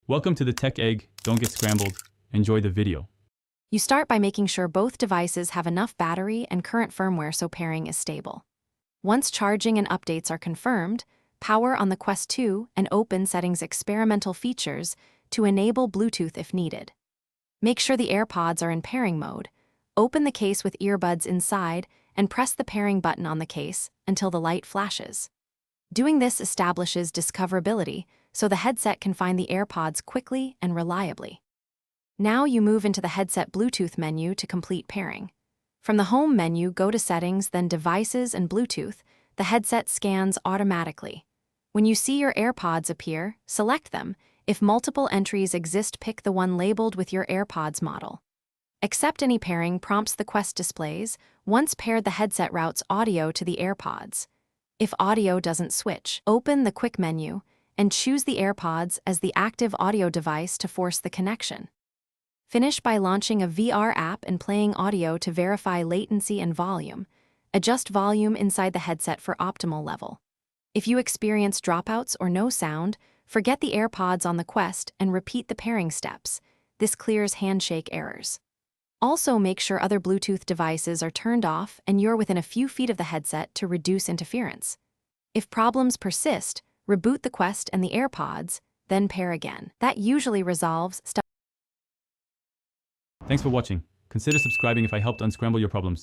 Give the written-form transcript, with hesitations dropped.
Welcome to the Tech Egg. Don't get scrambled. Enjoy the video. You start by making sure both devices have enough battery and current firmware so pairing is stable. Once charging and updates are confirmed, power on the Quest 2 and open Settings experimental features to enable Bluetooth if needed. Make sure the AirPods are in pairing mode. Open the case with earbuds inside and press the pairing button on the case until the light flashes. Doing this establishes discoverability so the headset can find the AirPods quickly and reliably. Now you move into the headset Bluetooth menu to complete pairing. From the Home menu, go to Settings, then Devices and Bluetooth. The headset scans automatically. When you see your AirPods appear, select them. If multiple entries exist, pick the one labeled with your AirPods model. Accept any pairing prompts the Quest displays. Once paired, the headset routes audio to the AirPods. If audio doesn't switch, open the Quick menu and choose the AirPods as the active audio device to force the connection. Finish by launching a VR app and playing audio to verify latency and volume. Adjust volume inside the headset for optimal level. If you experience dropouts or no sound, forget the AirPods on the Quest and repeat the pairing steps. This clears handshake errors. Also, make sure other Bluetooth devices are turned off and you're within a few feet of the headset to reduce interference. If problems persist, reboot the Quest and the AirPods, then pair again. That usually resolves stuff. Thanks for watching. Consider subscribing if I helped unscramble your problems.